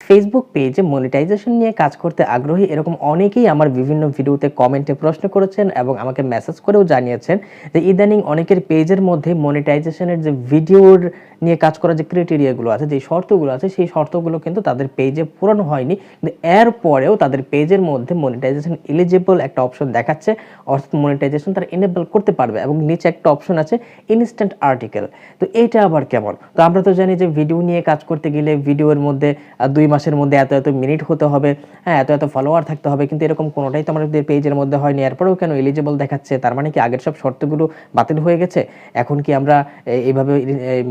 Facebook পেজে monetization নিয়ে কাজ করতে আগ্রহী এরকম অনেকেই আমার বিভিন্ন ভিডিওতে কমেন্টে প্রশ্ন করেছেন এবং আমাকে মেসেজ করেও জানিয়েছেন যে ইদানিং অনেকের পেজের মধ্যে মনিটাইজেশনের যে ভিডিওর নিয়ে কাজ করার যে ক্রাইটেরিয়াগুলো আছে, যে শর্তগুলো আছে, সেই শর্তগুলো কিন্তু তাদের পেজে পূরণ হয়নি, কিন্তু এর পরেও তাদের পেজের মধ্যে মনিটাইজেশন এলিজিবল একটা অপশন দেখাচ্ছে, অর্থাৎ মনিটাইজেশন তারা এনেবল করতে পারবে এবং নিচে একটা অপশন আছে ইনস্ট্যান্ট আর্টিকেল। তো এইটা আবার কেমন? তো আমরা তো জানি যে ভিডিও নিয়ে কাজ করতে গেলে ভিডিওর মধ্যে 2 মাসের মধ্যে এত এত মিনিট হতে হবে, হ্যাঁ, এত এত ফলোয়ার থাকতে হবে, কিন্তু এরকম কোনোটাই তো আমাদের পেজের মধ্যে হয়নি। এরপরেও কেন এলিজিবল দেখাচ্ছে? তার মানে কি আগের সব শর্তগুলো বাতিল হয়ে গেছে? এখন কি আমরা এইভাবে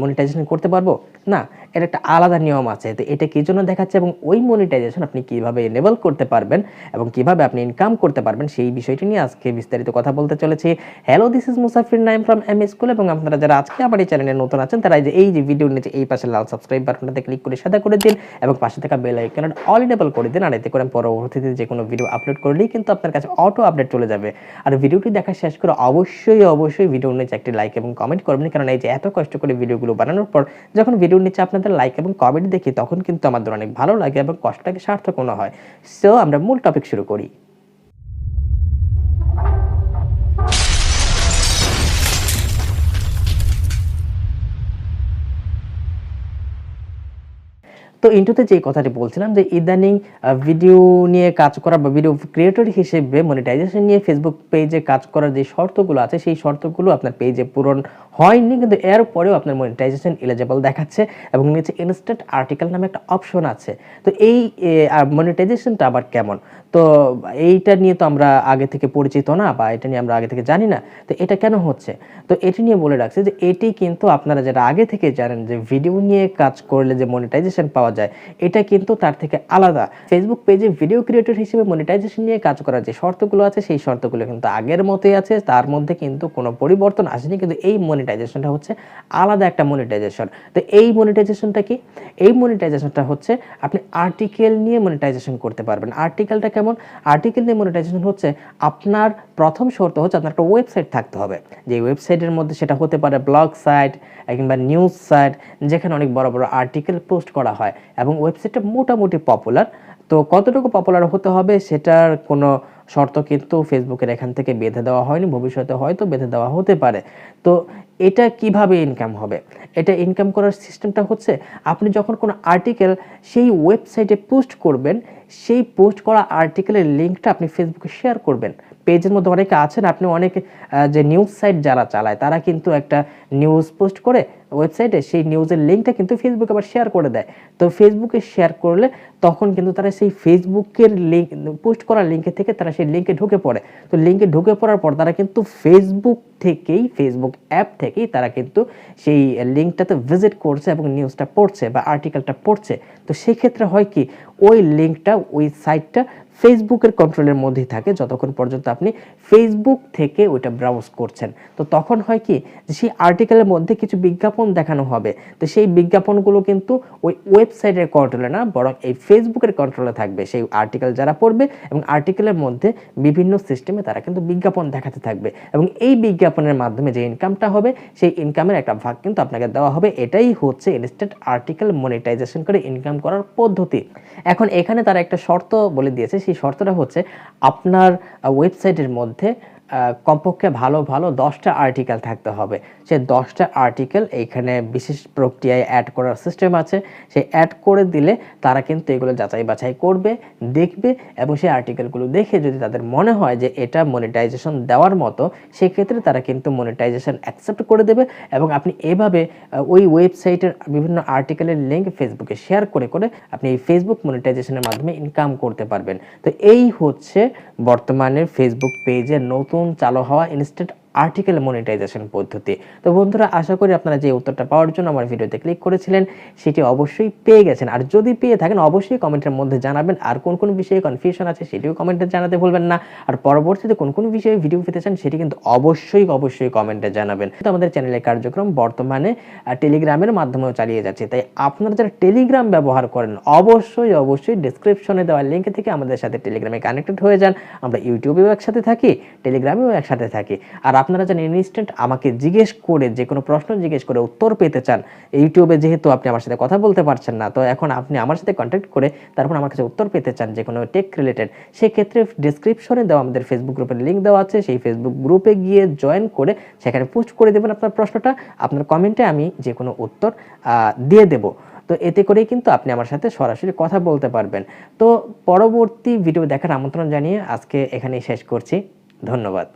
মনিটাইজেশন করতে পারবো না? এর একটা আলাদা নিয়ম আছে। তো এটা কি জন্য দেখাচ্ছে এবং ওই মনিটাইজেশন আপনি কিভাবে এনেবল করতে পারবেন এবং কিভাবে আপনি ইনকাম করতে পারবেন সেই বিষয়টি নিয়ে আজকে বিস্তারিত কথা বলতে চলেছি। হ্যালো, দিস ইজ মুসাফির নাইম ফ্রম এম স্কুল এবং আপনারা যারা আজকে আমার এই চ্যানেলে নতুন আছেন তারা এই যে ভিডিওর নিচে এই পাশে লাল সাবস্ক্রাইব বাটনটাতে ক্লিক করে সাদা করে দিন এবং পাশে থাকা বেল আইকনটা অল এনেবল করে দিন। আর এতে করে পরবর্তীতে যে কোনো ভিডিও আপলোড করলেই কিন্তু আপনার কাছে অটো আপডেট চলে যাবে। আর ভিডিওটি দেখা শেষ করে অবশ্যই ভিডিওর নিচে একটি লাইক এবং কমেন্ট করবেন, কারণ এই যে এত কষ্ট করে ভিডিওগুলো বানানোর পর যখন ভিডিওর নিচে আপনাদের লাইক এবং কমেন্ট দেখি তখন কিন্তু আমাদের অনেক ভালো লাগে এবং কষ্টটাকে সার্থক মনে হয়। সো আমরা মূল টপিক শুরু করি। তো ইন্ট্রোতে যে কথাটি বলছিলাম যে ইদানিং ভিডিও নিয়ে কাজ করা বা ভিডিও ক্রিয়েটর হিসেবে মনিটাইজেশন নিয়ে ফেসবুক পেজে কাজ করার যে শর্তগুলো আছে সেই শর্তগুলো আপনার পেজে পূরণ হয়নি, কিন্তু এর পরেও আপনার মনিটাইজেশন এলিজিবল দেখাচ্ছে এবং নিচে ইনস্ট্যান্ট আর্টিকেল নামে একটা অপশন আছে। তো এই মনিটাইজেশনটা আবার কেমন? তো এইটা নিয়ে তো আমরা আগে থেকে পরিচিত না বা এটা নিয়ে আমরা আগে থেকে জানি না। তো এটা কেন হচ্ছে? তো এটি নিয়ে বলে রাখছে যে এটি কিন্তু আপনারা যারা আগে থেকে জানেন যে ভিডিও নিয়ে কাজ করলে যে মনিটাইজেশন পাওয়া যায় এটা কিন্তু তার থেকে আলাদা। ফেসবুক পেজে ভিডিও ক্রিয়েটর হিসেবে মনিটাইজেশন নিয়ে কাজ করার যে শর্তগুলো আছে সেই শর্তগুলো কিন্তু আগের মতোই আছে, তার মধ্যে কিন্তু কোনো পরিবর্তন আসেনি, কিন্তু এই মনিটাইজেশনটা হচ্ছে আলাদা একটা মনিটাইজেশন। তো এই মনিটাইজেশনটা কি? এই মনিটাইজেশনটা হচ্ছে আপনি আর্টিকেল নিয়ে মনিটাইজেশন করতে পারবেন। আর্টিকেলটা কেমন? আর্টিকেল নিয়ে মনিটাইজেশন হচ্ছে আপনার প্রথম শর্ত হচ্ছে আপনার একটা ওয়েবসাইট থাকতে হবে, যে ওয়েবসাইটের মধ্যে সেটা হতে পারে ব্লগ সাইট কিংবা নিউজ সাইট, যেখানে অনেক বড় বড় আর্টিকেল পোস্ট করা হয় এবং ওয়েবসাইটটা মোটামুটি পপুলার। তো কতটুকু পপুলার হতে হবে সেটার কোনো শর্ত কিন্তু ফেসবুকের এখান থেকে বেঁধে দেওয়া হয়নি, ভবিষ্যতে হয়তো বেঁধে দেওয়া হতে পারে। তো এটা কিভাবে ইনকাম হবে? এটা ইনকাম করার সিস্টেমটা হচ্ছে আপনি যখন কোনো আর্টিকেল সেই ওয়েবসাইটে পোস্ট করবেন, সেই পোস্ট করা আর্টিকেলের লিঙ্কটা আপনি ফেসবুকে শেয়ার করবেন। পেজের মধ্যে অনেকে আছেন, আপনি অনেকে যে নিউজ সাইট যারা চালায় তারা কিন্তু একটা নিউজ পোস্ট করে ওয়েবসাইটে, সেই নিউজের লিঙ্কটা কিন্তু ফেসবুকে আবার শেয়ার করে দেয়। তো ফেসবুকে শেয়ার করলে তখন কিন্তু তারা সেই ফেসবুকের লিঙ্ক পোস্ট করা লিঙ্কে থেকে তারা সেই লিঙ্কে ঢুকে পড়ে। তো লিঙ্কে ঢুকে পড়ার পর তারা কিন্তু ফেসবুক অ্যাপ থেকেই তারা কিন্তু সেই লিঙ্কটাতে ভিজিট করছে এবং নিউজটা পড়ছে বা আর্টিকেলটা পড়ছে। তো সেক্ষেত্রে হয় কি, ওই লিঙ্কটা, ওই সাইটটা ফেসবুকের কন্ট্রোলের মধ্যেই থাকে যতক্ষণ পর্যন্ত আপনি ফেসবুক থেকে ওইটা ব্রাউজ করছেন। তো তখন হয় কি, যে সেই আর্টিকেলের মধ্যে কিছু বিজ্ঞাপন দেখানো হবে, তো সেই বিজ্ঞাপনগুলো কিন্তু ওই ওয়েবসাইটের কন্ট্রোলে না, বরং এই ফেসবুকের কন্ট্রোলে থাকবে। সেই আর্টিকেল যারা পড়বে এবং আর্টিকেলের মধ্যে বিভিন্ন সিস্টেমে তারা কিন্তু বিজ্ঞাপন দেখাতে থাকবে এবং এই বিজ্ঞাপনের মাধ্যমে যে ইনকামটা হবে সেই ইনকামের একটা ভাগ কিন্তু আপনাকে দেওয়া হবে। এটাই হচ্ছে ইনস্ট্যান্ট আর্টিকেল মনিটাইজেশন করে ইনকাম করার পদ্ধতি। এখন এখানে তারা একটা শর্ত বলে দিয়েছে, সেই শর্তটা হচ্ছে আপনার ওয়েবসাইটের মধ্যে কমপক্ষে ভালো 10টা আর্টিকেল থাকতে হবে। সেই 10টা আর্টিকেল এইখানে বিশেষ প্রক্রিয়ায় অ্যাড করার সিস্টেম আছে, সেই অ্যাড করে দিলে তারা কিন্তু এগুলো যাচাই বাছাই করবে, দেখবে এবং সেই আর্টিকেলগুলো দেখে যদি তাদের মনে হয় যে এটা মনিটাইজেশন দেওয়ার মতো, সেক্ষেত্রে তারা কিন্তু মনিটাইজেশন অ্যাকসেপ্ট করে দেবে এবং আপনি এভাবে ওই ওয়েবসাইটের বিভিন্ন আর্টিকেলের লিঙ্ক ফেসবুকে শেয়ার করে আপনি এই ফেসবুক মনিটাইজেশনের মাধ্যমে ইনকাম করতে পারবেন। তো এই হচ্ছে বর্তমানে ফেসবুক পেজে নতুন চালু হওয়া ইনস্ট্যান্ট আর্টিকেল মনিটাইজেশন পদ্ধতি। তো বন্ধুরা, আশা করি আপনারা যে উত্তরটা পাওয়ার জন্য আমার ভিডিওতে ক্লিক করেছিলেন সেটি অবশ্যই পেয়ে গেছেন। আর যদি পেয়ে থাকেন অবশ্যই কমেন্টের মধ্যে জানাবেন। আর কোন বিষয়ে কনফিউশন আছে সেটিও কমেন্টে জানাতে ভুলবেন না। আর পরবর্তীতে কোন বিষয়ে ভিডিও পেতে চান সেটি কিন্তু অবশ্যই কমেন্টে জানাবেন। তো আমাদের চ্যানেলের কার্যক্রম বর্তমানে টেলিগ্রামের মাধ্যমেও চালিয়ে যাচ্ছে, তাই আপনারা যারা টেলিগ্রাম ব্যবহার করেন অবশ্যই ডেসক্রিপশনে দেওয়া লিঙ্ক থেকে আমাদের সাথে টেলিগ্রামে কানেক্টেড হয়ে যান। আমরা ইউটিউবেও একসাথে থাকি, টেলিগ্রামেও একসাথে থাকি। আর আপনারা যেন ইনস্ট্যান্ট আমাকে জিজ্ঞেস করে, যে কোনো প্রশ্ন জিজ্ঞেস করে উত্তর পেতে চান, ইউটিউবে যেহেতু আপনি আমার সাথে কথা বলতে পারছেন না, তো এখন আপনি আমার সাথে কন্ট্যাক্ট করে তারপর আমার কাছে উত্তর পেতে চান যে কোনো টেক রিলেটেড, সেক্ষেত্রে ডেসক্রিপশনে দেওয়া আমাদের ফেসবুক গ্রুপের লিঙ্ক দেওয়া আছে, সেই ফেসবুক গ্রুপে গিয়ে জয়েন করে সেখানে পোস্ট করে দেবেন আপনার প্রশ্নটা, আপনার কমেন্টে আমি যে কোনো উত্তর দিয়ে দেব। তো এতে করেই কিন্তু আপনি আমার সাথে সরাসরি কথা বলতে পারবেন। তো পরবর্তী ভিডিও দেখার আমন্ত্রণ জানিয়ে আজকে এখানেই শেষ করছি। ধন্যবাদ।